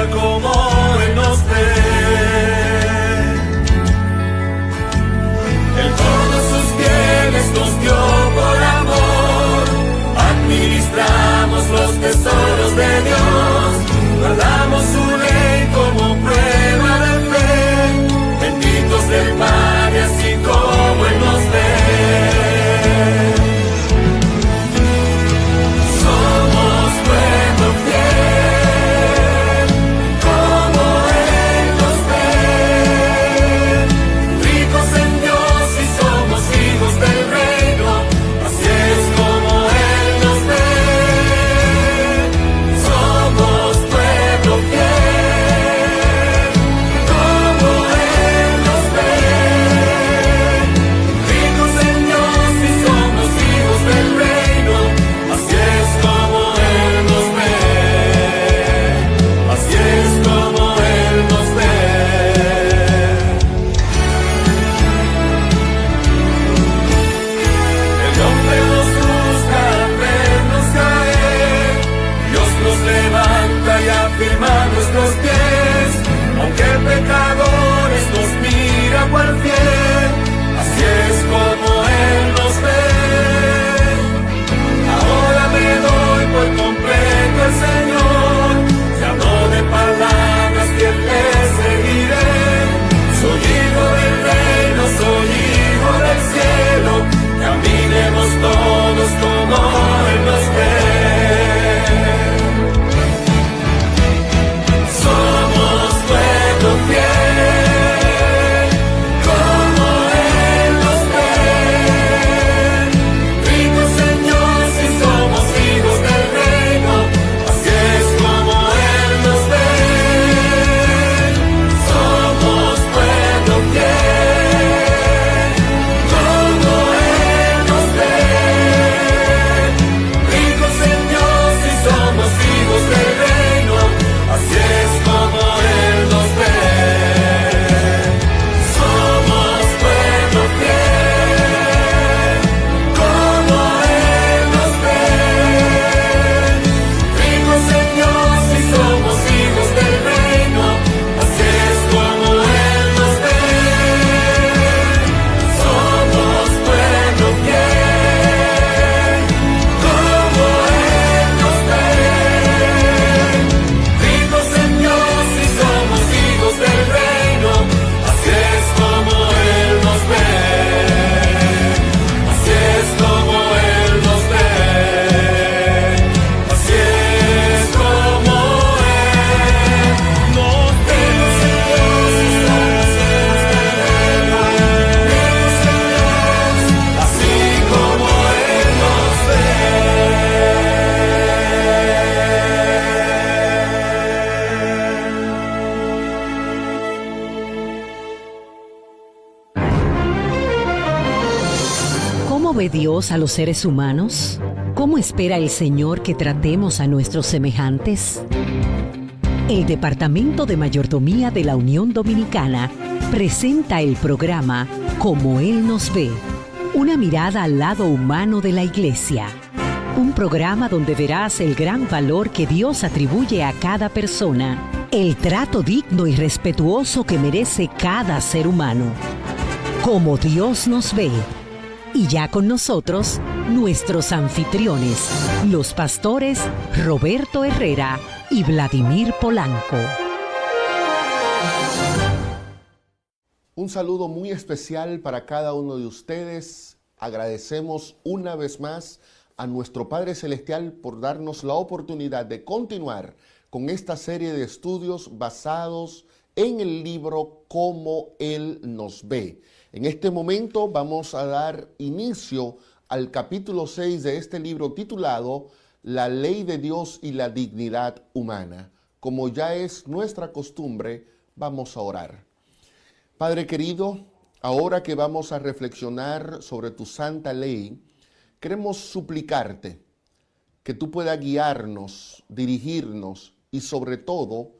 tal como Él nos ve. Él todos sus bienes nos dio por amor. Administramos los tesoros de Dios, guardamos su ley como prueba de fe. Benditos del Padre, así como Él nos ve. Somos pueblo fiel, como Él nos ve. Ricos en Dios y somos hijos del reino, así es como Él nos ve. Somos pueblo fiel, como Él nos ve. Ricos en Dios y somos hijos del reino, así es como Él nos ve. Así es como Él nos ve. El hombre nos busca al vernos caer, Dios nos levanta y afirma nuestros pies. Aunque pecadores nos mira cual fiel, así es como Él nos ve. Ahora me doy por completo al Señor, ya no de palabras que le seguiré. Soy hijo del reino, soy hijo del cielo, caminemos todos como Él nos ve. Somos pueblo fiel, como Él nos ve. Ricos en Dios y somos hijos del reino, así es como Él nos ve. Somos pueblo fiel, como Él nos ve. Ricos en Dios y somos hijos del reino, así es como Él nos ve. Somos pueblo fiel, como Él nos ve. Ricos en Dios y somos hijos del reino, así es como Él nos ve. Somos pueblo fiel, como Él nos ve. Ricos en Dios y somos hijos del reino, así es como Él nos ve. Así es como Él nos ve. Así es como Él nos ve. Así como Él nos ve. ¿Cómo ve Dios a los seres humanos? ¿Cómo espera el Señor que tratemos a nuestros semejantes? El Departamento de Mayordomía de la Unión Dominicana presenta el programa Como Él nos ve, una mirada al lado humano de la Iglesia. Un programa donde verás el gran valor que Dios atribuye a cada persona, el trato digno y respetuoso que merece cada ser humano. Como Dios nos ve. Y ya con nosotros, nuestros anfitriones, los pastores Roberto Herrera y Vladimir Polanco. Un saludo muy especial para cada uno de ustedes. Agradecemos una vez más a nuestro Padre Celestial por darnos la oportunidad de continuar con esta serie de estudios basados en el libro Cómo Él nos ve. En este momento vamos a dar inicio al capítulo 6 de este libro titulado La Ley de Dios y la Dignidad Humana. Como ya es nuestra costumbre, vamos a orar. Padre querido, ahora que vamos a reflexionar sobre tu santa ley, queremos suplicarte que tú puedas guiarnos, dirigirnos y sobre todo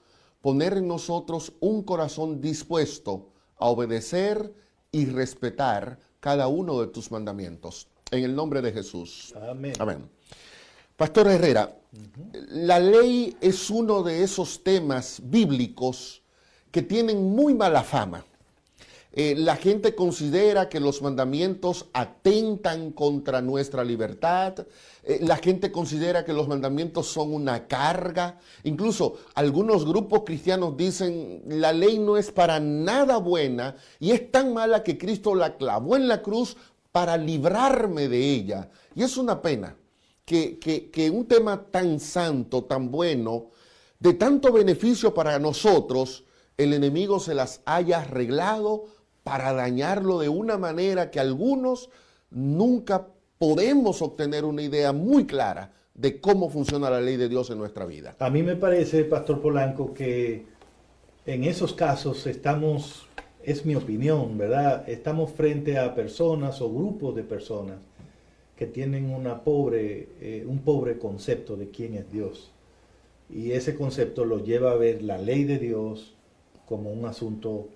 poner en nosotros un corazón dispuesto a obedecer y respetar cada uno de tus mandamientos. En el nombre de Jesús. Amén. Amén. Pastor Herrera, la ley es uno de esos temas bíblicos que tienen muy mala fama. La gente considera que los mandamientos atentan contra nuestra libertad. La gente considera que los mandamientos son una carga. Incluso algunos grupos cristianos dicen la ley no es para nada buena y es tan mala que Cristo la clavó en la cruz para librarme de ella. Y es una pena que un tema tan santo, tan bueno, de tanto beneficio para nosotros, el enemigo se las haya arreglado para dañarlo de una manera que algunos nunca podemos obtener una idea muy clara de cómo funciona la ley de Dios en nuestra vida. A mí me parece, Pastor Polanco, que en esos casos estamos, es mi opinión, ¿verdad? Estamos frente a personas o grupos de personas que tienen un pobre concepto de quién es Dios. Y ese concepto lo lleva a ver la ley de Dios como un asunto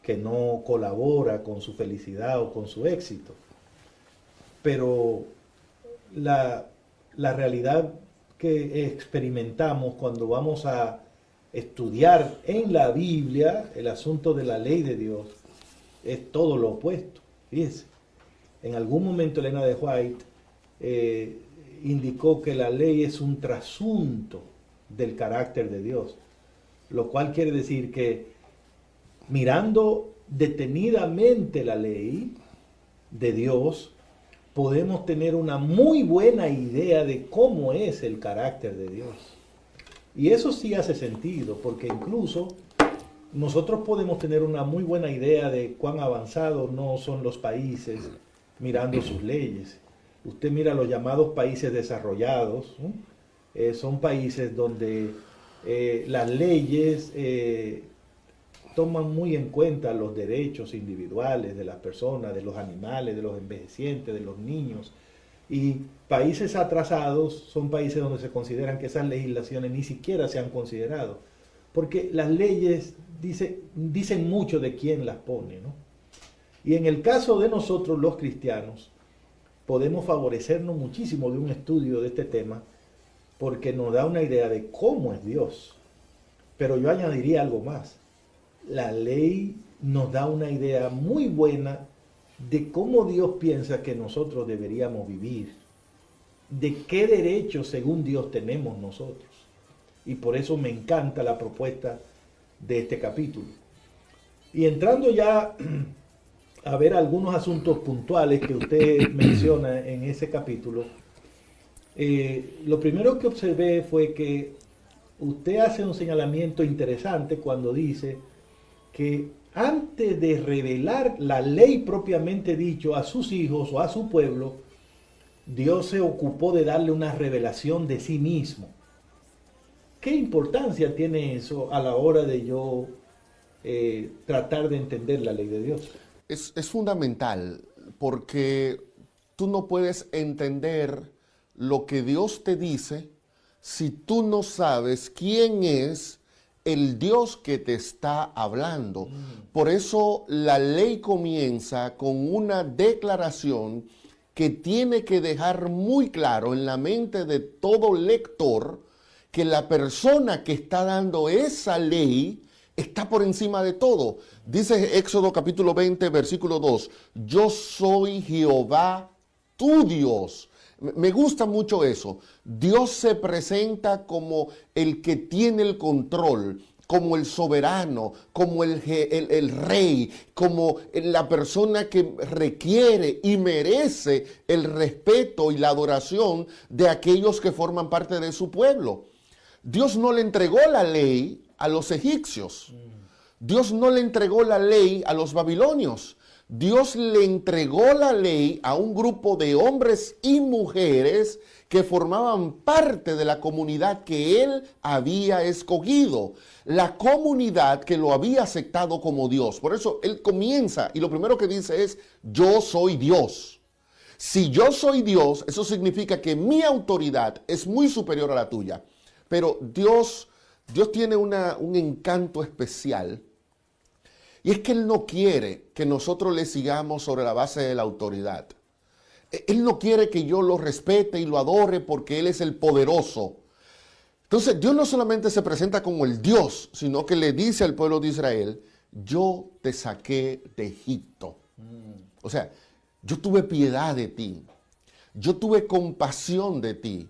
que no colabora con su felicidad o con su éxito. Pero la realidad que experimentamos cuando vamos a estudiar en la Biblia el asunto de la ley de Dios es todo lo opuesto. Fíjense, en algún momento Elena de White indicó que la ley es un trasunto del carácter de Dios, lo cual quiere decir que mirando detenidamente la ley de Dios, podemos tener una muy buena idea de cómo es el carácter de Dios. Y eso sí hace sentido, porque incluso nosotros podemos tener una muy buena idea de cuán avanzados no son los países mirando sus leyes. Usted mira los llamados países desarrollados, ¿no? Son países donde las leyes toman muy en cuenta los derechos individuales de las personas, de los animales, de los envejecientes, de los niños. Y países atrasados son países donde se consideran que esas legislaciones ni siquiera se han considerado. Porque las leyes dicen mucho de quién las pone, ¿no? Y en el caso de nosotros los cristianos, podemos favorecernos muchísimo de un estudio de este tema porque nos da una idea de cómo es Dios. Pero yo añadiría algo más. La ley nos da una idea muy buena de cómo Dios piensa que nosotros deberíamos vivir, de qué derechos según Dios tenemos nosotros. Y por eso me encanta la propuesta de este capítulo. Y entrando ya a ver algunos asuntos puntuales que usted menciona en ese capítulo, lo primero que observé fue que usted hace un señalamiento interesante cuando dice que antes de revelar la ley propiamente dicho a sus hijos o a su pueblo, Dios se ocupó de darle una revelación de sí mismo. ¿Qué importancia tiene eso a la hora de yo tratar de entender la ley de Dios? Es fundamental porque tú no puedes entender lo que Dios te dice si tú no sabes quién es el Dios que te está hablando. Por eso la ley comienza con una declaración que tiene que dejar muy claro en la mente de todo lector que la persona que está dando esa ley está por encima de todo. Dice Éxodo capítulo 20, versículo 2, yo soy Jehová tu Dios. Me gusta mucho eso. Dios se presenta como el que tiene el control, como el soberano, como el rey, como la persona que requiere y merece el respeto y la adoración de aquellos que forman parte de su pueblo. Dios no le entregó la ley a los egipcios. Dios no le entregó la ley a los babilonios. Dios le entregó la ley a un grupo de hombres y mujeres que formaban parte de la comunidad que Él había escogido, la comunidad que lo había aceptado como Dios. Por eso Él comienza y lo primero que dice es, yo soy Dios. Si yo soy Dios, eso significa que mi autoridad es muy superior a la tuya. Pero Dios tiene un encanto especial. Y es que Él no quiere que nosotros le sigamos sobre la base de la autoridad. Él no quiere que yo lo respete y lo adore porque Él es el poderoso. Entonces, Dios no solamente se presenta como el Dios, sino que le dice al pueblo de Israel, yo te saqué de Egipto. O sea, yo tuve piedad de ti. Yo tuve compasión de ti.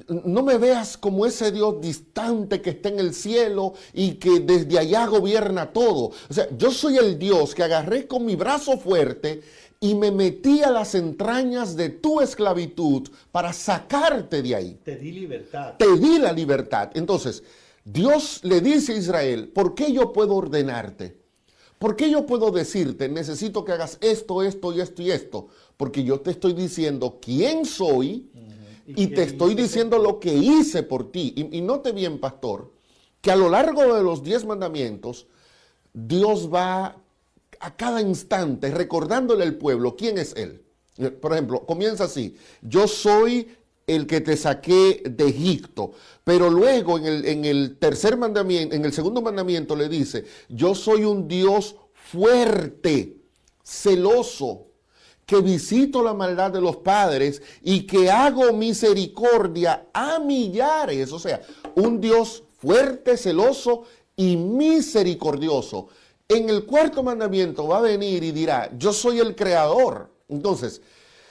No me veas como ese Dios distante que está en el cielo y que desde allá gobierna todo. O sea, yo soy el Dios que agarré con mi brazo fuerte y me metí a las entrañas de tu esclavitud para sacarte de ahí. Te di libertad. Te di la libertad. Entonces, Dios le dice a Israel, ¿por qué yo puedo ordenarte? ¿Por qué yo puedo decirte, necesito que hagas esto, esto y esto y esto? Porque yo te estoy diciendo quién soy y te estoy diciendo lo que hice por ti. Y note bien, pastor, que a lo largo de los 10 mandamientos, Dios va a cada instante recordándole al pueblo quién es Él. Por ejemplo, comienza así, yo soy el que te saqué de Egipto. Pero luego en el tercer mandamiento, en el segundo mandamiento le dice, yo soy un Dios fuerte, celoso, que visito la maldad de los padres y que hago misericordia a millares. O sea, un Dios fuerte, celoso y misericordioso. En el cuarto mandamiento va a venir y dirá, yo soy el creador. Entonces,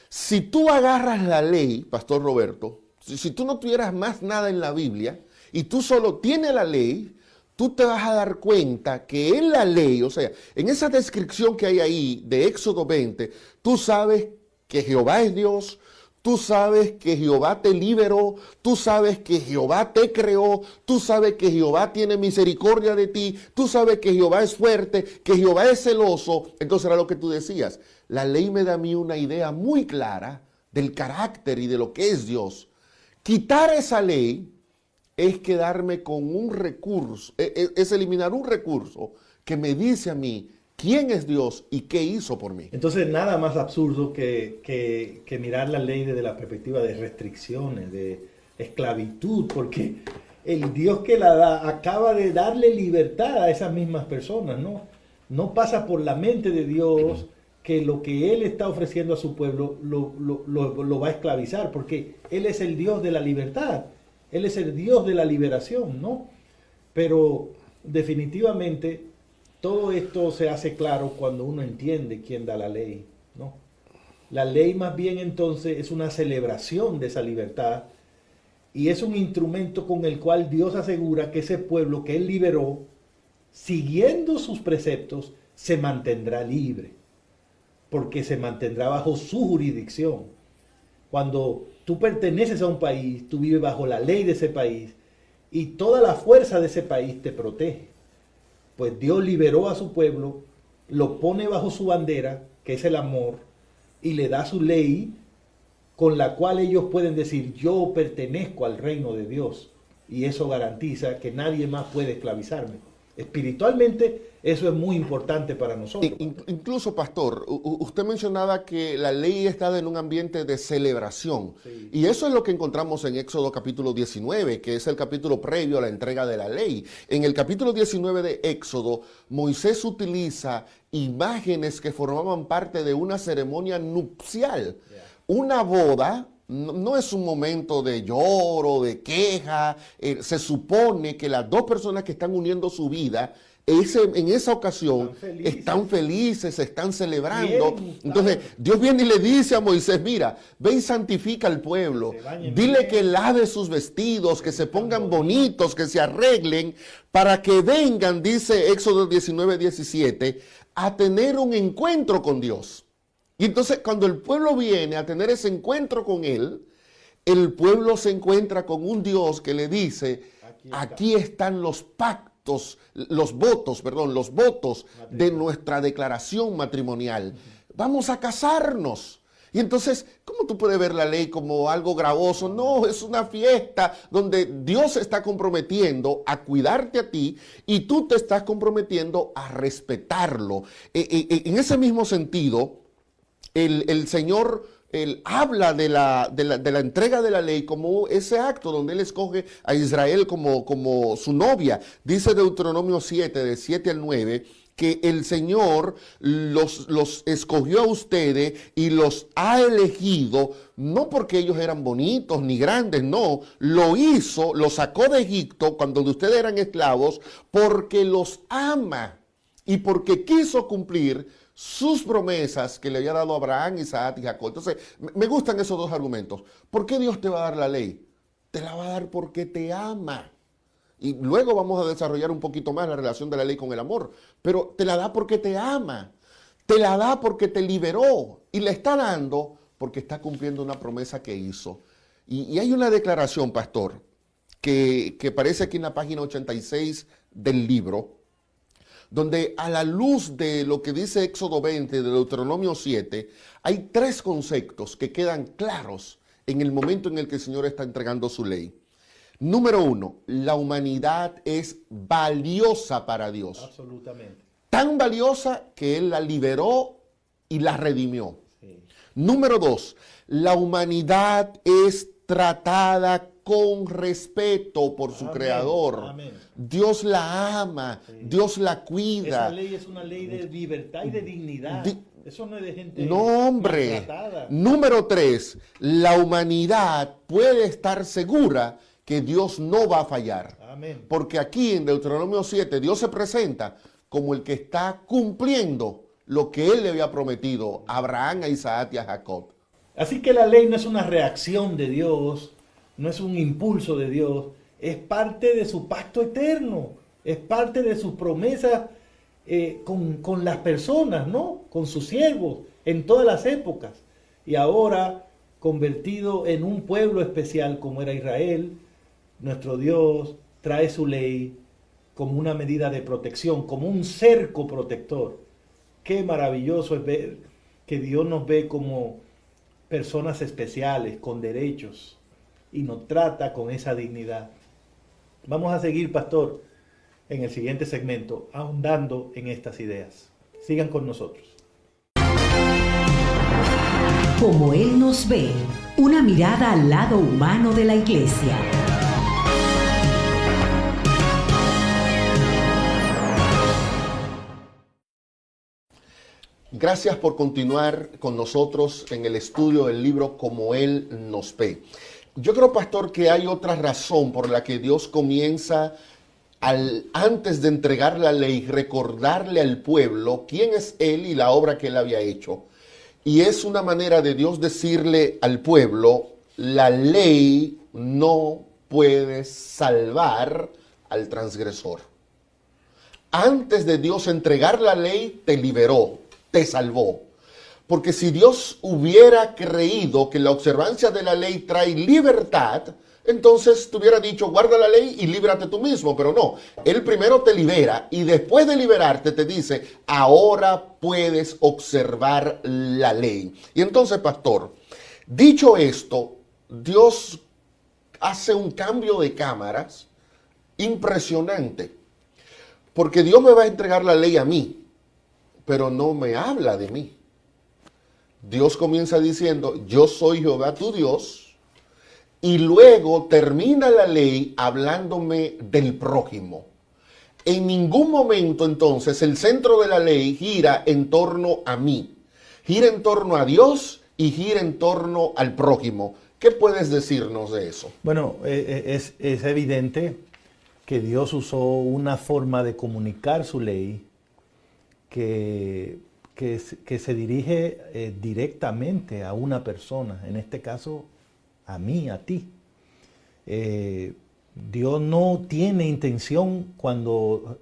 si tú agarras la ley, Pastor Roberto, si tú no tuvieras más nada en la Biblia y tú solo tienes la ley, tú te vas a dar cuenta que en la ley, o sea, en esa descripción que hay ahí de Éxodo 20, tú sabes que Jehová es Dios, tú sabes que Jehová te liberó, tú sabes que Jehová te creó, tú sabes que Jehová tiene misericordia de ti, tú sabes que Jehová es fuerte, que Jehová es celoso. Entonces era lo que tú decías. La ley me da a mí una idea muy clara del carácter y de lo que es Dios. Quitar esa ley es quedarme con un recurso, es eliminar un recurso que me dice a mí quién es Dios y qué hizo por mí. Entonces nada más absurdo que mirar la ley desde la perspectiva de restricciones, de esclavitud, porque el Dios que la da acaba de darle libertad a esas mismas personas, ¿no? No pasa por la mente de Dios que lo que Él está ofreciendo a su pueblo lo va a esclavizar, porque Él es el Dios de la libertad. Él es el Dios de la liberación, ¿no? Pero definitivamente todo esto se hace claro cuando uno entiende quién da la ley, ¿no? La ley más bien entonces es una celebración de esa libertad y es un instrumento con el cual Dios asegura que ese pueblo que Él liberó, siguiendo sus preceptos, se mantendrá libre, porque se mantendrá bajo su jurisdicción. Cuando tú perteneces a un país, tú vives bajo la ley de ese país y toda la fuerza de ese país te protege. Pues Dios liberó a su pueblo, lo pone bajo su bandera, que es el amor, y le da su ley con la cual ellos pueden decir, yo pertenezco al reino de Dios. Y eso garantiza que nadie más puede esclavizarme. Espiritualmente, eso es muy importante para nosotros. Incluso, pastor, usted mencionaba que la ley está en un ambiente de celebración. Sí. Y eso es lo que encontramos en Éxodo capítulo 19, que es el capítulo previo a la entrega de la ley. En el capítulo 19 de Éxodo, Moisés utiliza imágenes que formaban parte de una ceremonia nupcial. Una boda no es un momento de lloro, de queja. Se supone que las dos personas que están uniendo su vida en esa ocasión están felices, están celebrando. Entonces Dios viene y le dice a Moisés, mira, ve y santifica al pueblo, dile que lave sus vestidos, que se pongan bonitos, que se arreglen, para que vengan, dice Éxodo 19:17, a tener un encuentro con Dios. Y entonces cuando el pueblo viene a tener ese encuentro con Él, el pueblo se encuentra con un Dios que le dice, aquí están los pactos, los votos de nuestra declaración matrimonial. Vamos a casarnos. Y entonces, ¿cómo tú puedes ver la ley como algo gravoso? No, es una fiesta donde Dios se está comprometiendo a cuidarte a ti y tú te estás comprometiendo a respetarlo. En ese mismo sentido, el Señor habla de la entrega de la ley como ese acto donde Él escoge a Israel como su novia. Dice Deuteronomio 7, de 7 al 9, que el Señor los escogió a ustedes y los ha elegido, no porque ellos eran bonitos ni grandes, no, lo hizo, los sacó de Egipto cuando ustedes eran esclavos, porque los ama y porque quiso cumplir sus promesas que le había dado a Abraham, Isaac y Jacob. Entonces, me gustan esos dos argumentos. ¿Por qué Dios te va a dar la ley? Te la va a dar porque te ama. Y luego vamos a desarrollar un poquito más la relación de la ley con el amor. Pero te la da porque te ama. Te la da porque te liberó. Y le está dando porque está cumpliendo una promesa que hizo. Y hay una declaración, pastor, que aparece aquí en la página 86 del libro, donde a la luz de lo que dice Éxodo 20, de Deuteronomio 7, hay 3 conceptos que quedan claros en el momento en el que el Señor está entregando su ley. Número 1, la humanidad es valiosa para Dios. Absolutamente. Tan valiosa que Él la liberó y la redimió. Sí. Número 2, la humanidad es tratada con respeto por su creador. Amén. Dios la ama, sí. Dios la cuida. Esa ley es una ley de libertad y de dignidad. Eso no es de gente no, hombre. maltratada. Número 3, la humanidad puede estar segura que Dios no va a fallar. Amén. Porque aquí en Deuteronomio 7 Dios se presenta como el que está cumpliendo lo que Él le había prometido a Abraham, a Isaac y a Jacob. Así que la ley no es una reacción de Dios, no es un impulso de Dios, es parte de su pacto eterno, es parte de sus promesas con las personas, ¿no? Con sus siervos en todas las épocas. Y ahora, convertido en un pueblo especial como era Israel, nuestro Dios trae su ley como una medida de protección, como un cerco protector. Qué maravilloso es ver que Dios nos ve como personas especiales, con derechos, y nos trata con esa dignidad. Vamos a seguir, pastor, en el siguiente segmento, ahondando en estas ideas. Sigan con nosotros. Como Él nos ve, una mirada al lado humano de la Iglesia. Gracias por continuar con nosotros en el estudio del libro Como Él nos ve. Yo creo, pastor, que hay otra razón por la que Dios comienza antes de entregar la ley, recordarle al pueblo quién es Él y la obra que Él había hecho. Y es una manera de Dios decirle al pueblo, la ley no puede salvar al transgresor. Antes de Dios entregar la ley, te liberó, te salvó. Porque si Dios hubiera creído que la observancia de la ley trae libertad, entonces te hubiera dicho, guarda la ley y líbrate tú mismo. Pero no, Él primero te libera y después de liberarte te dice, ahora puedes observar la ley. Y entonces, pastor, dicho esto, Dios hace un cambio de cámaras impresionante. Porque Dios me va a entregar la ley a mí, pero no me habla de mí. Dios comienza diciendo, yo soy Jehová tu Dios, y luego termina la ley hablándome del prójimo. En ningún momento entonces el centro de la ley gira en torno a mí, gira en torno a Dios y gira en torno al prójimo. ¿Qué puedes decirnos de eso? Bueno, es evidente que Dios usó una forma de comunicar su ley que se dirige directamente a una persona, en este caso a mí, a ti. Dios no tiene intención cuando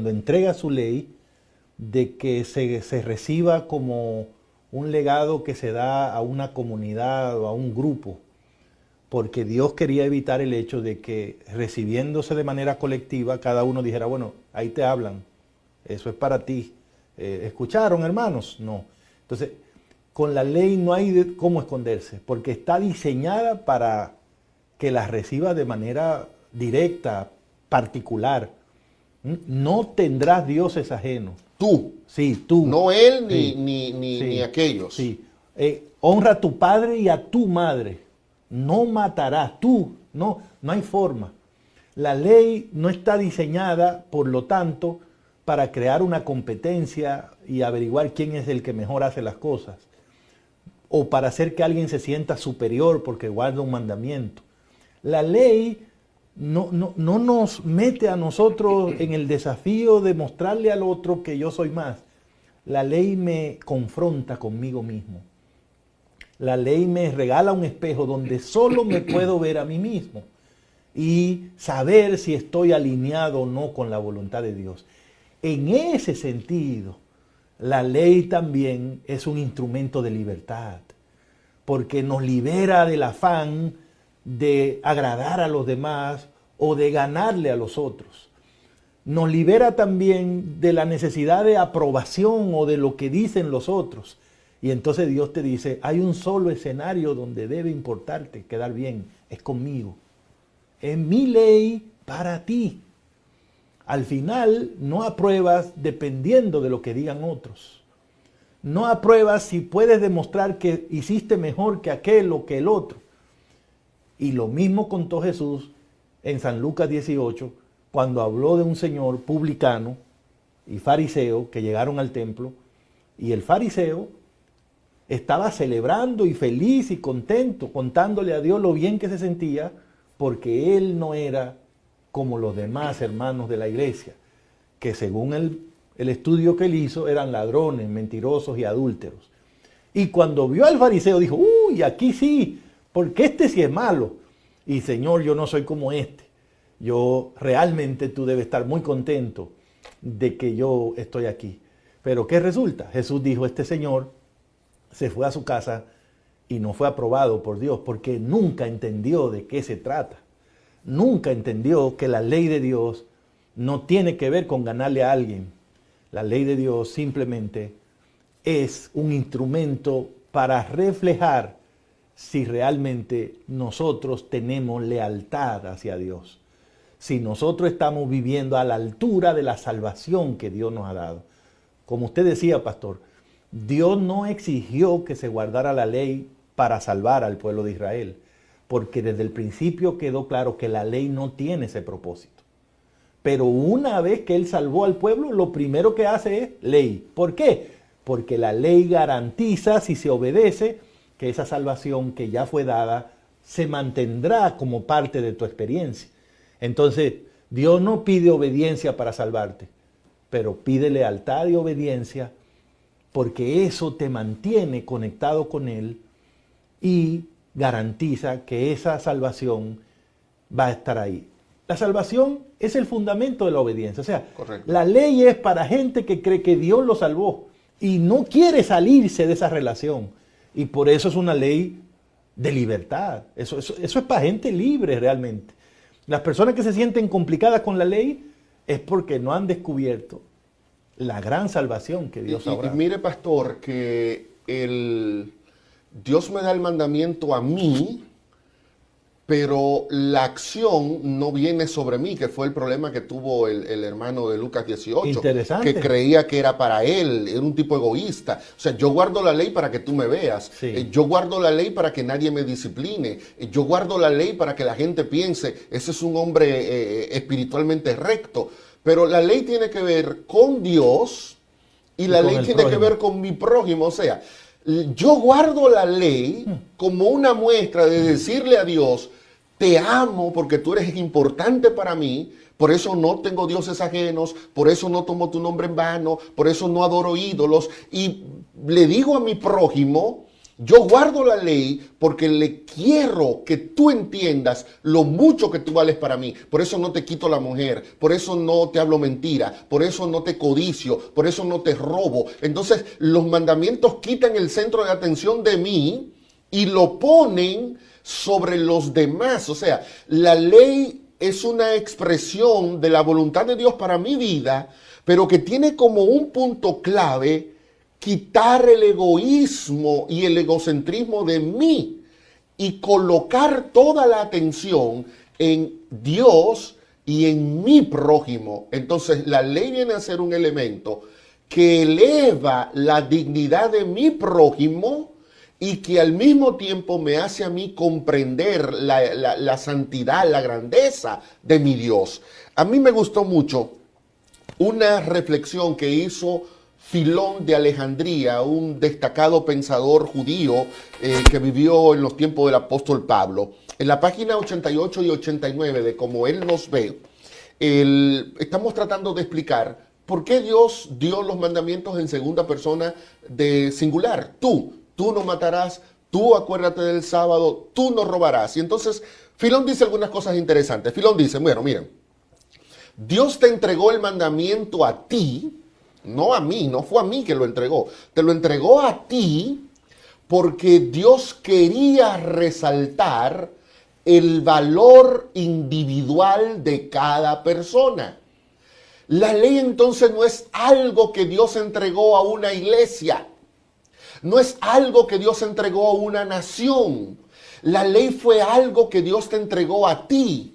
entrega su ley de que se reciba como un legado que se da a una comunidad o a un grupo, porque Dios quería evitar el hecho de que recibiéndose de manera colectiva cada uno dijera, bueno, ahí te hablan, eso es para ti. ¿Escucharon, hermanos? No. Entonces, con la ley no hay cómo esconderse, porque está diseñada para que la reciba de manera directa, particular. No tendrás dioses ajenos. Tú. Sí, tú. No él sí. ni aquellos. Sí. Honra a tu padre y a tu madre. No matarás. Tú. No hay forma. La ley no está diseñada, por lo tanto, para crear una competencia y averiguar quién es el que mejor hace las cosas, o para hacer que alguien se sienta superior porque guarda un mandamiento. La ley no nos mete a nosotros en el desafío de mostrarle al otro que yo soy más. La ley me confronta conmigo mismo. La ley me regala un espejo donde solo me puedo ver a mí mismo y saber si estoy alineado o no con la voluntad de Dios. En ese sentido, la ley también es un instrumento de libertad, porque nos libera del afán de agradar a los demás o de ganarle a los otros. Nos libera también de la necesidad de aprobación o de lo que dicen los otros. Y entonces Dios te dice, hay un solo escenario donde debe importarte quedar bien, es conmigo. Es mi ley para ti. Al final no apruebas dependiendo de lo que digan otros. No apruebas si puedes demostrar que hiciste mejor que aquel o que el otro. Y lo mismo contó Jesús en San Lucas 18, cuando habló de un señor publicano y fariseo que llegaron al templo, y el fariseo estaba celebrando y feliz y contento, contándole a Dios lo bien que se sentía, porque él no era como los demás hermanos de la iglesia, que según el estudio que él hizo eran ladrones, mentirosos y adúlteros. Y cuando vio al fariseo dijo, uy, aquí sí, porque este sí es malo. Y Señor, yo no soy como este. Yo realmente tú debes estar muy contento de que yo estoy aquí. Pero ¿qué resulta? Jesús dijo, este señor se fue a su casa y no fue aprobado por Dios porque nunca entendió de qué se trata. Nunca entendió que la ley de Dios no tiene que ver con ganarle a alguien. La ley de Dios simplemente es un instrumento para reflejar si realmente nosotros tenemos lealtad hacia Dios. Si nosotros estamos viviendo a la altura de la salvación que Dios nos ha dado. Como usted decía, pastor, Dios no exigió que se guardara la ley para salvar al pueblo de Israel, porque desde el principio quedó claro que la ley no tiene ese propósito. Pero una vez que Él salvó al pueblo, lo primero que hace es ley. ¿Por qué? Porque la ley garantiza, si se obedece, que esa salvación que ya fue dada se mantendrá como parte de tu experiencia. Entonces, Dios no pide obediencia para salvarte, pero pide lealtad y obediencia porque eso te mantiene conectado con Él y garantiza que esa salvación va a estar ahí. La salvación es el fundamento de la obediencia. O sea, correcto. La ley es para gente que cree que Dios lo salvó y no quiere salirse de esa relación. Y por eso es una ley de libertad. Eso es para gente libre realmente. Las personas que se sienten complicadas con la ley es porque no han descubierto la gran salvación que Dios ha dado. Y mire, pastor, que Dios me da el mandamiento a mí, pero la acción no viene sobre mí, que fue el problema que tuvo el hermano de Lucas 18. Interesante. Que creía que era para él, era un tipo egoísta. O sea, yo guardo la ley para que tú me veas. Sí. Yo guardo la ley para que nadie me discipline. Yo guardo la ley para que la gente piense, ese es un hombre espiritualmente recto. Pero la ley tiene que ver con Dios y la ley tiene que ver con mi prójimo. O sea, yo guardo la ley como una muestra de decirle a Dios, te amo porque tú eres importante para mí, por eso no tengo dioses ajenos, por eso no tomo tu nombre en vano, por eso no adoro ídolos. Y le digo a mi prójimo, yo guardo la ley porque le quiero que tú entiendas lo mucho que tú vales para mí. Por eso no te quito la mujer, por eso no te hablo mentira, por eso no te codicio, por eso no te robo. Entonces los mandamientos quitan el centro de atención de mí y lo ponen sobre los demás. O sea, la ley es una expresión de la voluntad de Dios para mi vida, pero que tiene como un punto clave quitar el egoísmo y el egocentrismo de mí y colocar toda la atención en Dios y en mi prójimo. Entonces la ley viene a ser un elemento que eleva la dignidad de mi prójimo y que al mismo tiempo me hace a mí comprender la santidad, la grandeza de mi Dios. A mí me gustó mucho una reflexión que hizo Filón de Alejandría, un destacado pensador judío que vivió en los tiempos del apóstol Pablo. En la página 88 y 89 de Como Él nos ve, estamos tratando de explicar por qué Dios dio los mandamientos en segunda persona de singular. Tú no matarás, tú acuérdate del sábado, tú no robarás. Y entonces Filón dice algunas cosas interesantes. Filón dice, bueno, miren, Dios te entregó el mandamiento a ti, no a mí, no fue a mí que lo entregó. Te lo entregó a ti porque Dios quería resaltar el valor individual de cada persona. La ley entonces no es algo que Dios entregó a una iglesia. No es algo que Dios entregó a una nación. La ley fue algo que Dios te entregó a ti.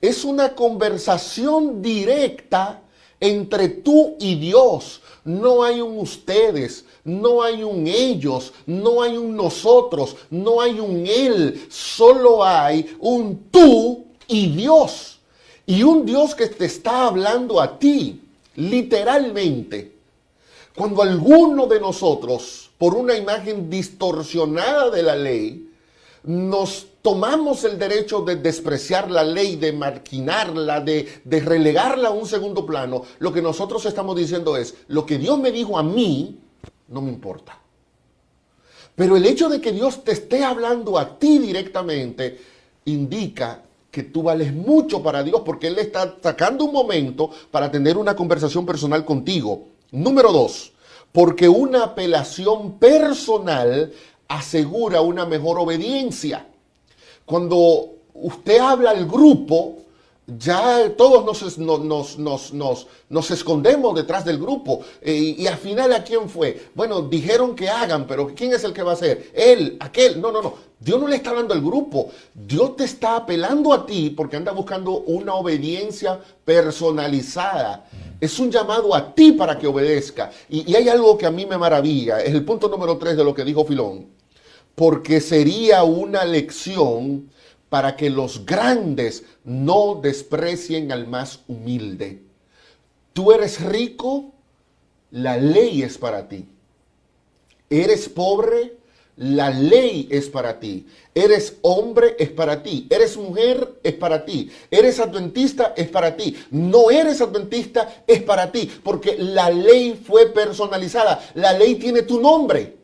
Es una conversación directa entre tú y Dios. No hay un ustedes, no hay un ellos, no hay un nosotros, no hay un él. Solo hay un tú y Dios. Y un Dios que te está hablando a ti, literalmente. Cuando alguno de nosotros, por una imagen distorsionada de la ley, nos tomamos el derecho de despreciar la ley, de marginarla, de relegarla a un segundo plano, lo que nosotros estamos diciendo es, lo que Dios me dijo a mí, no me importa. Pero el hecho de que Dios te esté hablando a ti directamente, indica que tú vales mucho para Dios, porque Él está sacando un momento para tener una conversación personal contigo. Número 2, porque una apelación personal asegura una mejor obediencia. Cuando usted habla al grupo, ya todos nos escondemos detrás del grupo. Y al final, ¿a quién fue? Bueno, dijeron que hagan, pero ¿quién es el que va a hacer? Él, aquel. No. Dios no le está hablando al grupo. Dios te está apelando a ti porque anda buscando una obediencia personalizada. Es un llamado a ti para que obedezca. Y hay algo que a mí me maravilla. Es el punto número 3 de lo que dijo Filón. Porque sería una lección para que los grandes no desprecien al más humilde. Tú eres rico, la ley es para ti. Eres pobre, la ley es para ti. Eres hombre, es para ti. Eres mujer, es para ti. Eres adventista, es para ti. No eres adventista, es para ti. Porque la ley fue personalizada. La ley tiene tu nombre.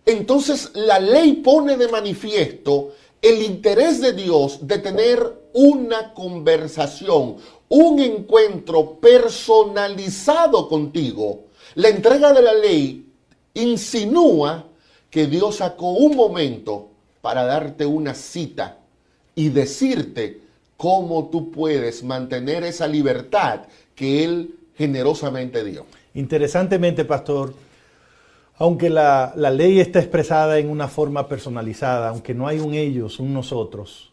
Entonces la ley pone de manifiesto el interés de Dios de tener una conversación, un encuentro personalizado contigo. La entrega de la ley insinúa que Dios sacó un momento para darte una cita y decirte cómo tú puedes mantener esa libertad que Él generosamente dio. Interesantemente, pastor, aunque la ley está expresada en una forma personalizada, aunque no hay un ellos, un nosotros,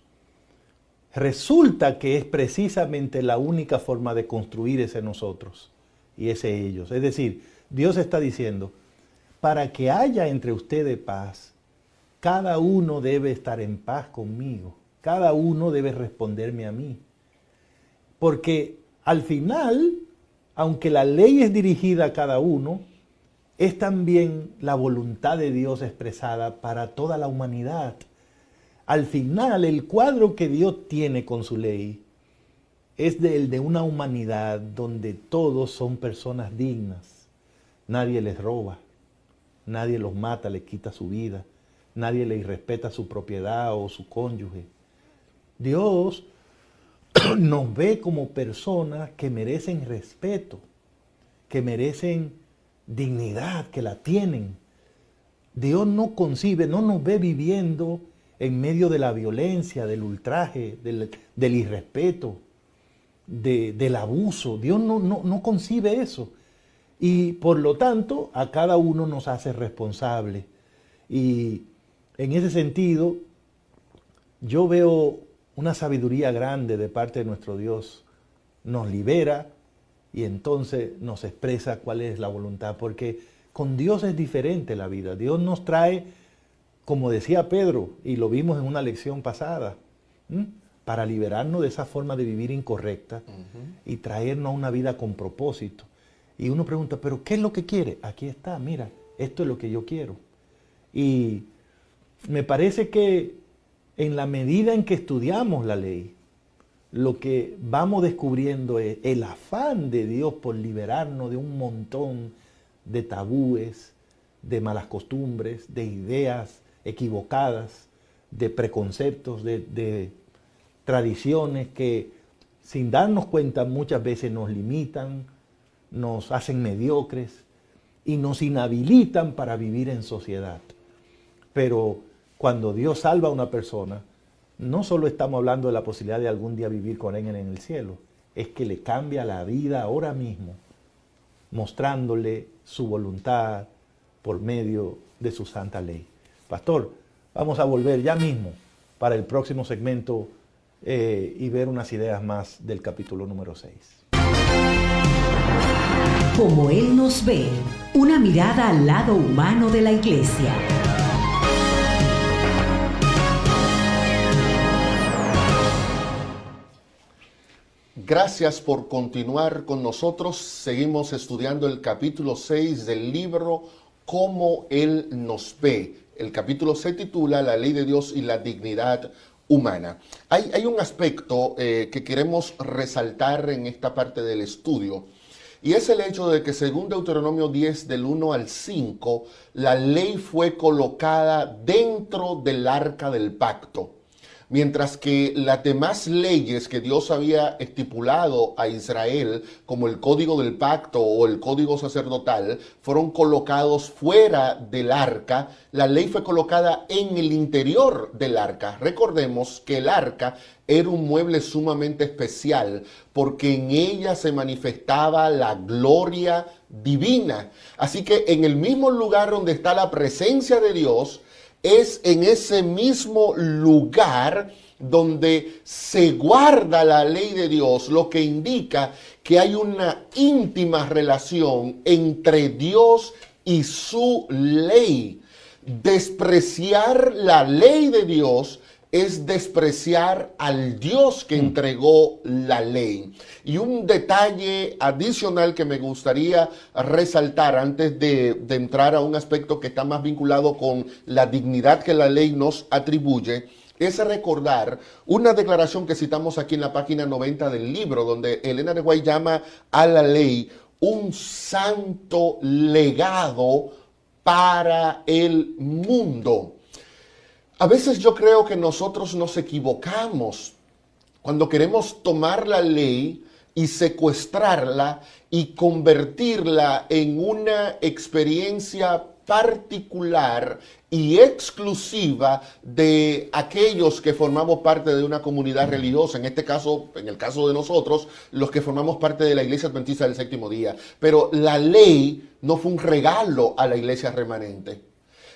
resulta que es precisamente la única forma de construir ese nosotros y ese ellos. Es decir, Dios está diciendo, para que haya entre ustedes paz, cada uno debe estar en paz conmigo. Cada uno debe responderme a mí. Porque al final, aunque la ley es dirigida a cada uno, es también la voluntad de Dios expresada para toda la humanidad. Al final, el cuadro que Dios tiene con su ley es el de una humanidad donde todos son personas dignas. Nadie les roba, nadie los mata, les quita su vida, nadie les irrespeta su propiedad o su cónyuge. Dios nos ve como personas que merecen respeto, que merecen dignidad, que la tienen. Dios no concibe, no nos ve viviendo en medio de la violencia, del ultraje, del irrespeto, del abuso. Dios no concibe eso. Y por lo tanto, a cada uno nos hace responsable. Y en ese sentido, yo veo una sabiduría grande de parte de nuestro Dios. Nos libera y entonces nos expresa cuál es la voluntad, porque con Dios es diferente la vida. Dios nos trae, como decía Pedro, y lo vimos en una lección pasada, para liberarnos de esa forma de vivir incorrecta y traernos a una vida con propósito. Y uno pregunta, ¿pero qué es lo que quiere? Aquí está, mira, esto es lo que yo quiero. Y me parece que en la medida en que estudiamos la ley, lo que vamos descubriendo es el afán de Dios por liberarnos de un montón de tabúes, de malas costumbres, de ideas equivocadas, de preconceptos, de tradiciones que sin darnos cuenta muchas veces nos limitan, nos hacen mediocres y nos inhabilitan para vivir en sociedad. Pero cuando Dios salva a una persona, no solo estamos hablando de la posibilidad de algún día vivir con Él en el cielo, es que le cambia la vida ahora mismo, mostrándole su voluntad por medio de su santa ley. Pastor, vamos a volver ya mismo para el próximo segmento y ver unas ideas más del capítulo número 6. Como Él nos ve, una mirada al lado humano de la iglesia. Gracias por continuar con nosotros. Seguimos estudiando el capítulo 6 del libro Cómo Él nos ve. El capítulo se titula La ley de Dios y la dignidad humana. Hay un aspecto que queremos resaltar en esta parte del estudio, y es el hecho de que según Deuteronomio 10 del 1 al 5, la ley fue colocada dentro del arca del pacto. Mientras que las demás leyes que Dios había estipulado a Israel, como el código del pacto o el código sacerdotal, fueron colocados fuera del arca, la ley fue colocada en el interior del arca. Recordemos que el arca era un mueble sumamente especial porque en ella se manifestaba la gloria divina. Así que en el mismo lugar donde está la presencia de Dios, es en ese mismo lugar donde se guarda la ley de Dios, lo que indica que hay una íntima relación entre Dios y su ley. Despreciar la ley de Dios es despreciar al Dios que entregó la ley. Y un detalle adicional que me gustaría resaltar antes de entrar a un aspecto que está más vinculado con la dignidad que la ley nos atribuye, es recordar una declaración que citamos aquí en la página 90 del libro, donde Elena de White llama a la ley un santo legado para el mundo. A veces yo creo que nosotros nos equivocamos cuando queremos tomar la ley y secuestrarla y convertirla en una experiencia particular y exclusiva de aquellos que formamos parte de una comunidad religiosa, en este caso, en el caso de nosotros, los que formamos parte de la Iglesia Adventista del Séptimo Día. Pero la ley no fue un regalo a la Iglesia remanente.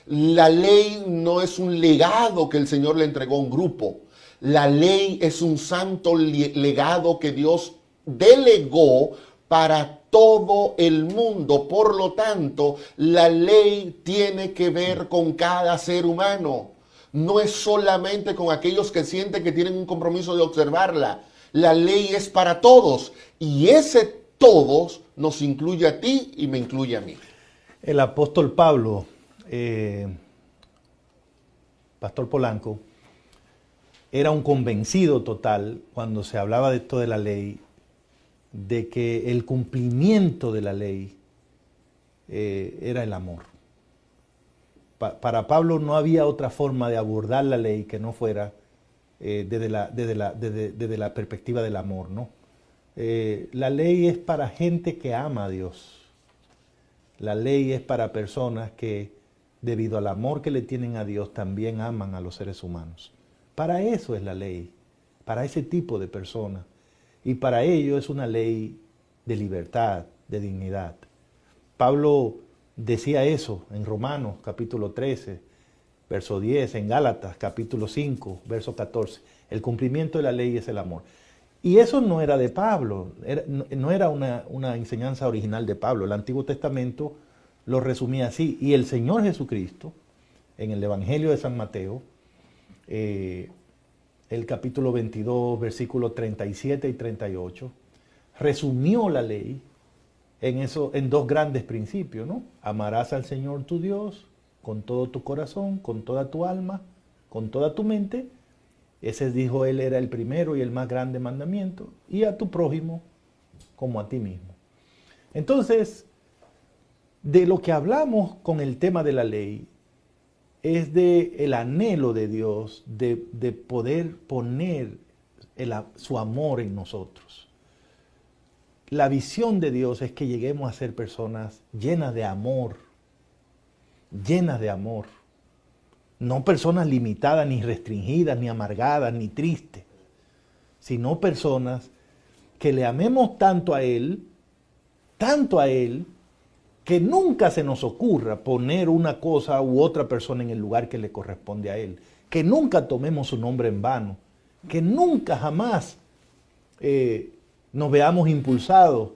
La ley no es un legado que el Señor le entregó a un grupo. La ley es un santo legado que Dios delegó para todo el mundo. Por lo tanto, la ley tiene que ver con cada ser humano. No es solamente con aquellos que sienten que tienen un compromiso de observarla. La ley es para todos. Y ese todos nos incluye a ti y me incluye a mí. El apóstol Pablo, Pastor Polanco, era un convencido total cuando se hablaba de esto de la ley, de que el cumplimiento de la ley era el amor. Para Pablo no había otra forma de abordar la ley que no fuera desde la perspectiva del amor, ¿no? La ley es para gente que ama a Dios. La ley es para personas que, debido al amor que le tienen a Dios, también aman a los seres humanos. Para eso es la ley, para ese tipo de personas. Y para ello es una ley de libertad, de dignidad. Pablo decía eso en Romanos capítulo 13, verso 10, en Gálatas capítulo 5, verso 14. El cumplimiento de la ley es el amor. Y eso no era de Pablo, no era una enseñanza original de Pablo. El Antiguo Testamento lo resumía así. Y el Señor Jesucristo, en el Evangelio de San Mateo, el capítulo 22, versículos 37 y 38, resumió la ley en dos grandes principios, ¿no? Amarás al Señor tu Dios con todo tu corazón, con toda tu alma, con toda tu mente. Ese, dijo él, era el primero y el más grande mandamiento. Y a tu prójimo como a ti mismo. Entonces, de lo que hablamos con el tema de la ley es de el anhelo de Dios de poder poner su amor en nosotros. La visión de Dios es que lleguemos a ser personas llenas de amor, no personas limitadas, ni restringidas, ni amargadas, ni tristes, sino personas que le amemos tanto a Él, que nunca se nos ocurra poner una cosa u otra persona en el lugar que le corresponde a Él, que nunca tomemos su nombre en vano, que nunca jamás nos veamos impulsados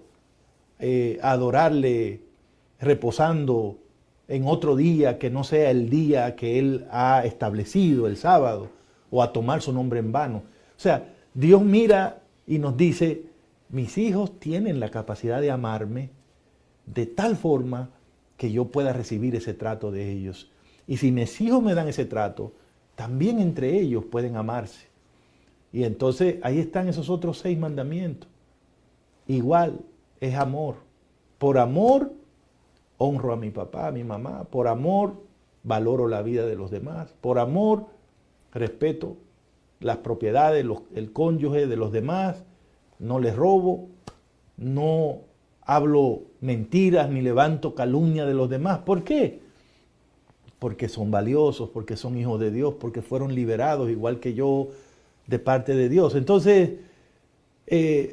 a adorarle reposando en otro día que no sea el día que Él ha establecido, el sábado, o a tomar su nombre en vano. O sea, Dios mira y nos dice, mis hijos tienen la capacidad de amarme de tal forma que yo pueda recibir ese trato de ellos. Y si mis hijos me dan ese trato, también entre ellos pueden amarse. Y entonces ahí están esos otros 6 mandamientos. Igual, es amor. Por amor, honro a mi papá, a mi mamá. Por amor, valoro la vida de los demás. Por amor, respeto las propiedades, el cónyuge de los demás. No les robo, no hablo mentiras ni levanto calumnia de los demás. ¿Por qué? Porque son valiosos, porque son hijos de Dios, porque fueron liberados igual que yo de parte de Dios. Entonces,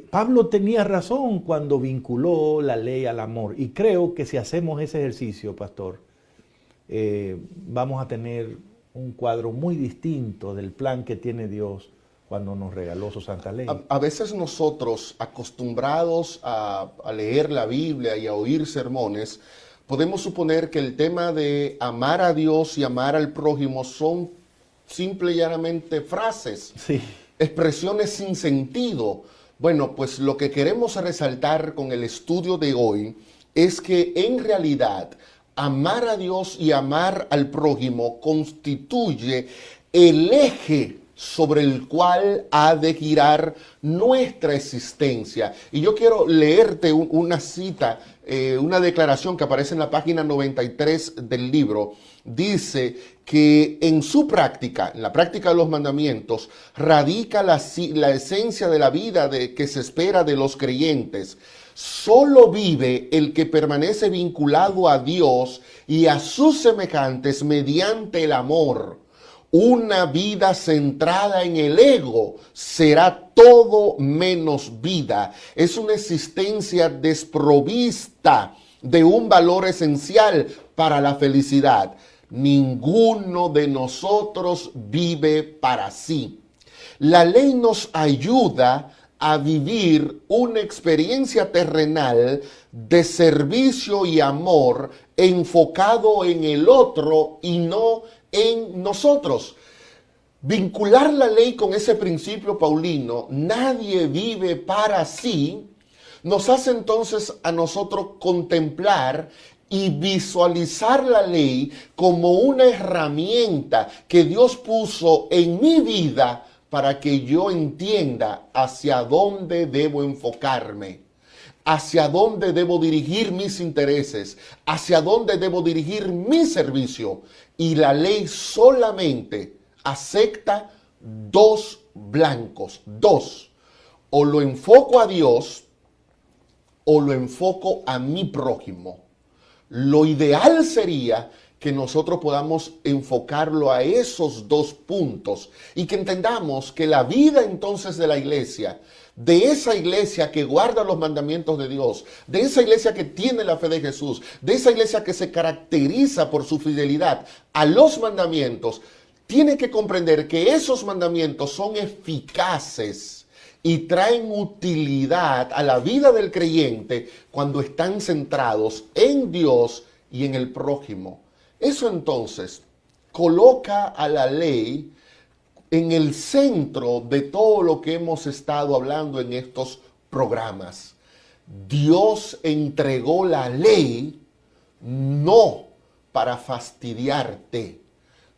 Pablo tenía razón cuando vinculó la ley al amor. Y creo que si hacemos ese ejercicio, pastor, vamos a tener un cuadro muy distinto del plan que tiene Dios cuando nos regaló su santa ley. A veces nosotros, acostumbrados a leer la Biblia y a oír sermones, podemos suponer que el tema de amar a Dios y amar al prójimo son simple y llanamente frases, sí, expresiones sin sentido. Bueno, pues lo que queremos resaltar con el estudio de hoy es que en realidad amar a Dios y amar al prójimo constituye el eje sobre el cual ha de girar nuestra existencia. Y yo quiero leerte una cita, una declaración que aparece en la página 93 del libro. Dice que en su práctica, en la práctica de los mandamientos, radica la esencia de la vida que se espera de los creyentes. Solo vive el que permanece vinculado a Dios y a sus semejantes mediante el amor. Una vida centrada en el ego será todo menos vida. Es una existencia desprovista de un valor esencial para la felicidad. Ninguno de nosotros vive para sí. La ley nos ayuda a vivir una experiencia terrenal de servicio y amor enfocado en el otro y no en nosotros. Vincular la ley con ese principio paulino, nadie vive para sí, nos hace entonces a nosotros contemplar y visualizar la ley como una herramienta que Dios puso en mi vida para que yo entienda hacia dónde debo enfocarme, hacia dónde debo dirigir mis intereses, hacia dónde debo dirigir mi servicio. Y la ley solamente acepta 2 blancos, 2. O lo enfoco a Dios o lo enfoco a mi prójimo. Lo ideal sería que nosotros podamos enfocarlo a esos 2 puntos y que entendamos que la vida entonces de la iglesia, de esa iglesia que guarda los mandamientos de Dios, de esa iglesia que tiene la fe de Jesús, de esa iglesia que se caracteriza por su fidelidad a los mandamientos, tiene que comprender que esos mandamientos son eficaces y traen utilidad a la vida del creyente cuando están centrados en Dios y en el prójimo. Eso entonces coloca a la ley en el centro de todo lo que hemos estado hablando en estos programas. Dios entregó la ley no para fastidiarte.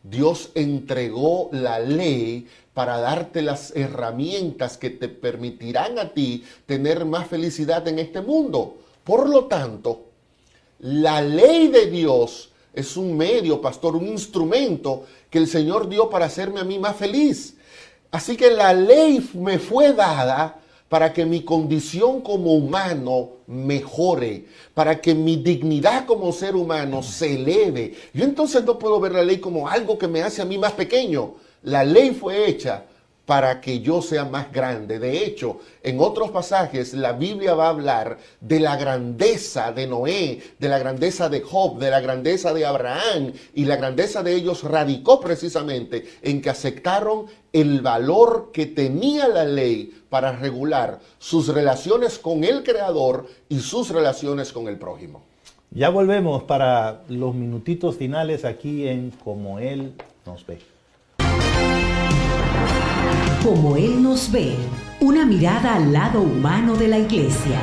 Dios entregó la ley para darte las herramientas que te permitirán a ti tener más felicidad en este mundo. Por lo tanto, la ley de Dios es un medio, pastor, un instrumento que el Señor dio para hacerme a mí más feliz. Así que la ley me fue dada para que mi condición como humano mejore, para que mi dignidad como ser humano se eleve. Yo entonces no puedo ver la ley como algo que me hace a mí más pequeño. La ley fue hecha para que yo sea más grande. De hecho, en otros pasajes la Biblia va a hablar de la grandeza de Noé, de la grandeza de Job, de la grandeza de Abraham, y la grandeza de ellos radicó precisamente en que aceptaron el valor que tenía la ley para regular sus relaciones con el Creador y sus relaciones con el prójimo. Ya volvemos para los minutitos finales aquí en Como Él nos ve. Como Él nos ve, una mirada al lado humano de la Iglesia.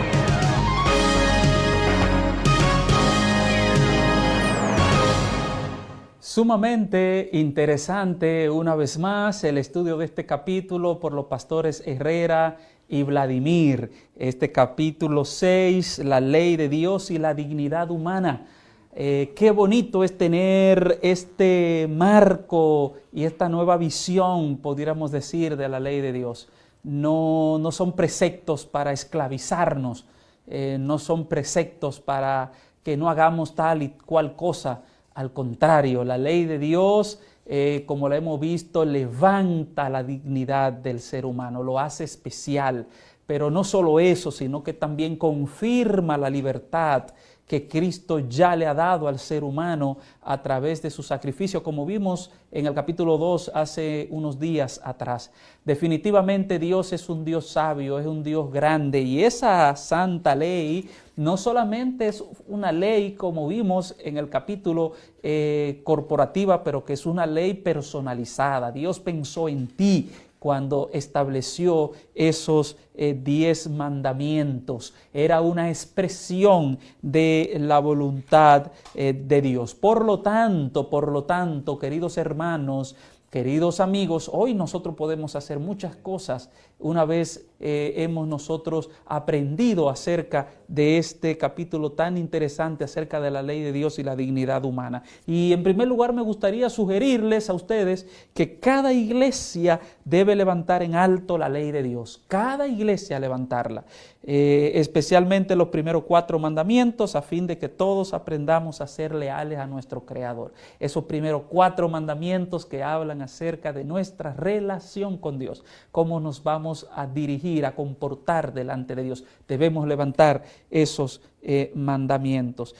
Sumamente interesante, una vez más, el estudio de este capítulo por los pastores Herrera y Vladimir. Este capítulo 6, la ley de Dios y la dignidad humana. Qué bonito es tener este marco y esta nueva visión, pudiéramos decir, de la ley de Dios. No son preceptos para esclavizarnos, no son preceptos para que no hagamos tal y cual cosa. Al contrario, la ley de Dios, como la hemos visto, levanta la dignidad del ser humano, lo hace especial. Pero no solo eso, sino que también confirma la libertad que Cristo ya le ha dado al ser humano a través de su sacrificio, como vimos en el capítulo 2 hace unos días atrás. Definitivamente Dios es un Dios sabio, es un Dios grande, y esa santa ley no solamente es una ley, como vimos en el capítulo corporativa, pero que es una ley personalizada. Dios pensó en ti cuando estableció esos 10 mandamientos. Era una expresión de la voluntad de Dios. Por lo tanto, queridos hermanos, queridos amigos, hoy nosotros podemos hacer muchas cosas una vez hemos nosotros aprendido acerca de este capítulo tan interesante acerca de la ley de Dios y la dignidad humana. Y en primer lugar me gustaría sugerirles a ustedes que cada iglesia debe levantar en alto la ley de Dios. Cada iglesia levantarla, especialmente los primeros 4 mandamientos, a fin de que todos aprendamos a ser leales a nuestro Creador. Esos primeros 4 mandamientos que hablan acerca de nuestra relación con Dios, cómo nos vamos a dirigir, a comportar delante de Dios. Debemos levantar esos mandamientos.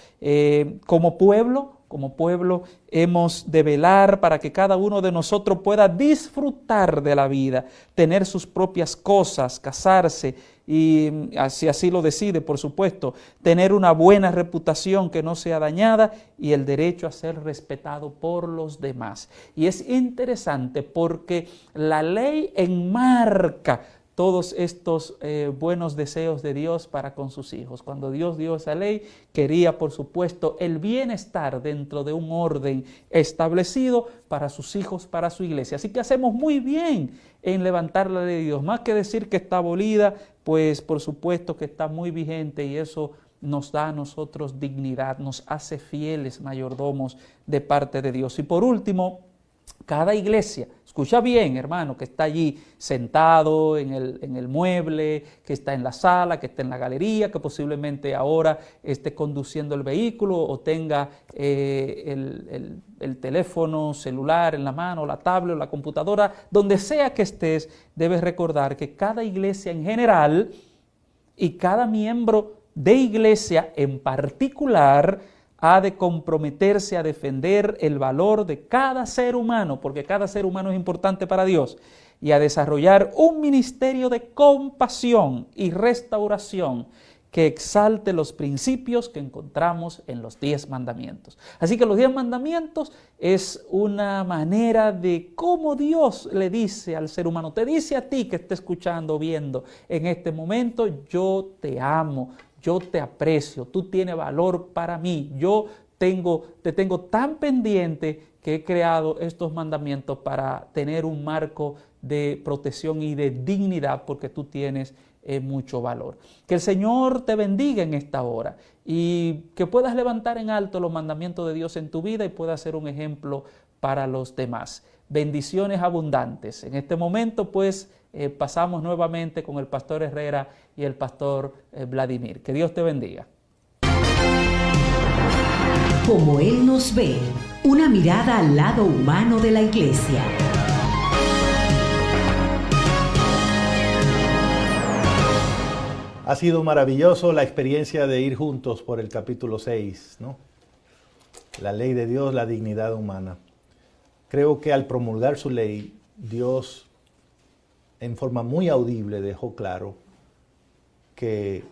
Como pueblo hemos de velar para que cada uno de nosotros pueda disfrutar de la vida, tener sus propias cosas, casarse y si así lo decide, por supuesto, tener una buena reputación que no sea dañada y el derecho a ser respetado por los demás. Y es interesante porque la ley enmarca todos estos buenos deseos de Dios para con sus hijos. Cuando Dios dio esa ley, quería, por supuesto, el bienestar dentro de un orden establecido para sus hijos, para su iglesia. Así que hacemos muy bien en levantar la ley de Dios. Más que decir que está abolida, pues por supuesto que está muy vigente, y eso nos da a nosotros dignidad, nos hace fieles mayordomos de parte de Dios. Y por último, cada iglesia, escucha bien, hermano, que está allí sentado en el mueble, que está en la sala, que está en la galería, que posiblemente ahora esté conduciendo el vehículo o tenga el teléfono celular en la mano, la tablet o la computadora, donde sea que estés, debes recordar que cada iglesia en general y cada miembro de iglesia en particular ha de comprometerse a defender el valor de cada ser humano, porque cada ser humano es importante para Dios, y a desarrollar un ministerio de compasión y restauración que exalte los principios que encontramos en los 10 mandamientos. Así que los 10 mandamientos es una manera de cómo Dios le dice al ser humano, te dice a ti que esté escuchando, viendo en este momento, yo te amo, yo te aprecio, tú tienes valor para mí, te tengo tan pendiente que he creado estos mandamientos para tener un marco de protección y de dignidad porque tú tienes mucho valor. Que el Señor te bendiga en esta hora y que puedas levantar en alto los mandamientos de Dios en tu vida y puedas ser un ejemplo para los demás. Bendiciones abundantes. En este momento pues pasamos nuevamente con el pastor Herrera y el pastor Vladimir. Que Dios te bendiga. Como Él nos ve, una mirada al lado humano de la iglesia. Ha sido maravilloso la experiencia de ir juntos por el capítulo 6, ¿no? La ley de Dios, la dignidad humana. Creo que al promulgar su ley, Dios en forma muy audible dejó claro que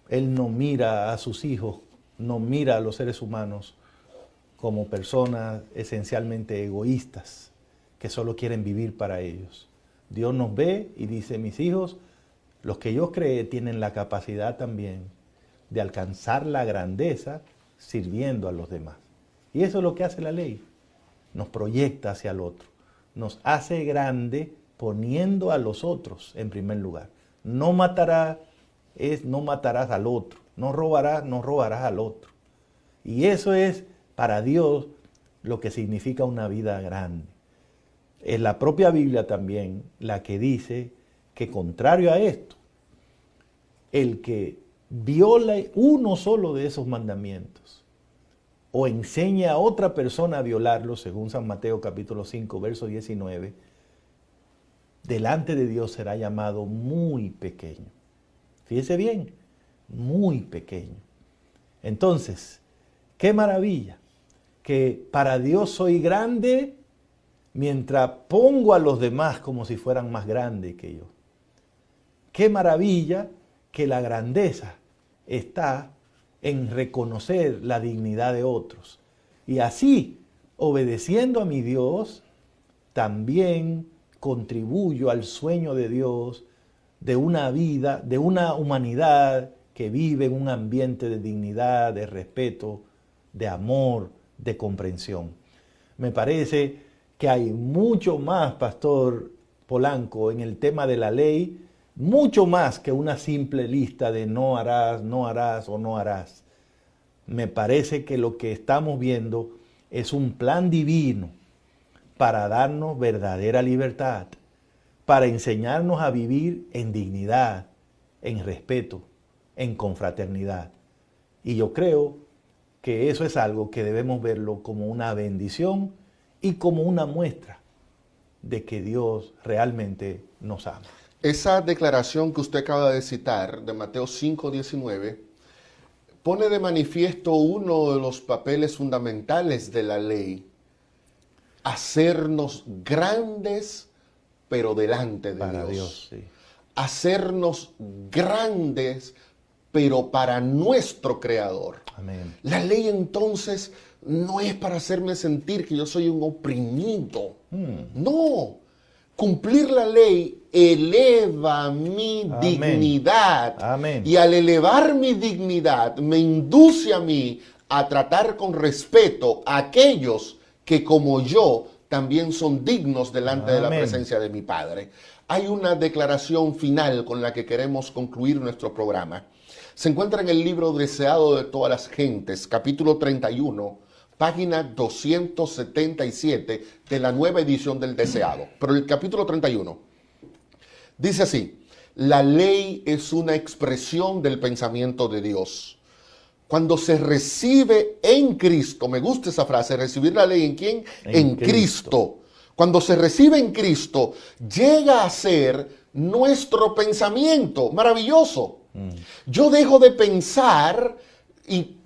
Él no mira a sus hijos, no mira a los seres humanos como personas esencialmente egoístas que solo quieren vivir para ellos. Dios nos ve y dice, mis hijos, los que yo creé tienen la capacidad también de alcanzar la grandeza sirviendo a los demás. Y eso es lo que hace la ley. Nos proyecta hacia el otro. Nos hace grande poniendo a los otros en primer lugar. No matarás al otro. No robarás al otro. Y eso es para Dios lo que significa una vida grande. Es la propia Biblia también la que dice que contrario a esto, el que viola uno solo de esos mandamientos o enseña a otra persona a violarlo, según San Mateo capítulo 5, verso 19, delante de Dios será llamado muy pequeño. Fíjese bien, muy pequeño. Entonces, qué maravilla que para Dios soy grande mientras pongo a los demás como si fueran más grandes que yo. Qué maravilla que la grandeza está en reconocer la dignidad de otros. Y así, obedeciendo a mi Dios, también contribuyo al sueño de Dios de una vida, de una humanidad que vive en un ambiente de dignidad, de respeto, de amor, de comprensión. Me parece que hay mucho más, Pastor Polanco, en el tema de la ley, mucho más que una simple lista de no harás o no harás. Me parece que lo que estamos viendo es un plan divino para darnos verdadera libertad, para enseñarnos a vivir en dignidad, en respeto, en confraternidad. Y yo creo que eso es algo que debemos verlo como una bendición y como una muestra de que Dios realmente nos ama. Esa declaración que usted acaba de citar, de Mateo 5:19, pone de manifiesto uno de los papeles fundamentales de la ley: hacernos grandes, pero delante de Para Dios. Dios, sí. Hacernos grandes, pero para nuestro Creador. Amén. La ley entonces no es para hacerme sentir que yo soy un oprimido. No. Cumplir la ley eleva mi Amén. dignidad. Amén. Y al elevar mi dignidad me induce a mí a tratar con respeto a aquellos que como yo también son dignos delante de la Amén. presencia de mi Padre. Hay una declaración final con la que queremos concluir nuestro programa. Se encuentra en el libro Deseado de todas las gentes, capítulo 31, página 277 de la nueva edición del Deseado. Pero el capítulo 31 dice así: la ley es una expresión del pensamiento de Dios. Cuando se recibe en Cristo, me gusta esa frase, recibir la ley ¿en quién? En Cristo. Cuando se recibe en Cristo, llega a ser nuestro pensamiento. Maravilloso. Yo dejo de pensar y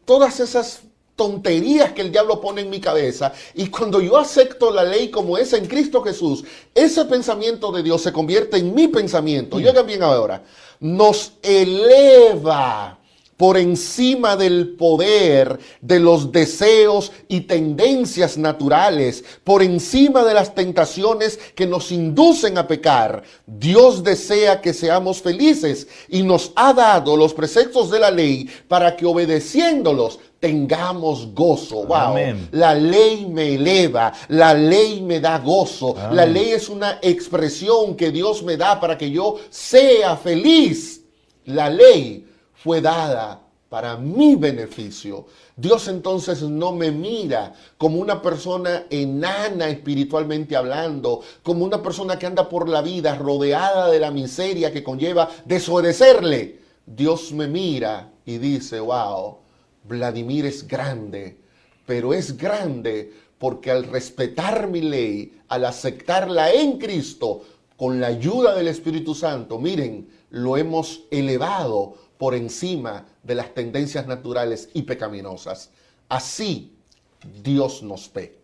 todas esas tonterías que el diablo pone en mi cabeza. Y cuando yo acepto la ley como es en Cristo Jesús, ese pensamiento de Dios se convierte en mi pensamiento. Y oigan bien ahora, nos eleva por encima del poder de los deseos y tendencias naturales, por encima de las tentaciones que nos inducen a pecar. Dios desea que seamos felices y nos ha dado los preceptos de la ley para que obedeciéndolos tengamos gozo. Wow. Amén. La ley me eleva, la ley me da gozo. Amén. La ley es una expresión que Dios me da para que yo sea feliz. La ley fue dada para mi beneficio. Dios entonces no me mira como una persona enana espiritualmente hablando, como una persona que anda por la vida rodeada de la miseria que conlleva desobedecerle. Dios me mira y dice, wow, Vladimir es grande, pero es grande porque al respetar mi ley, al aceptarla en Cristo, con la ayuda del Espíritu Santo, miren, lo hemos elevado por encima de las tendencias naturales y pecaminosas. Así Dios nos ve.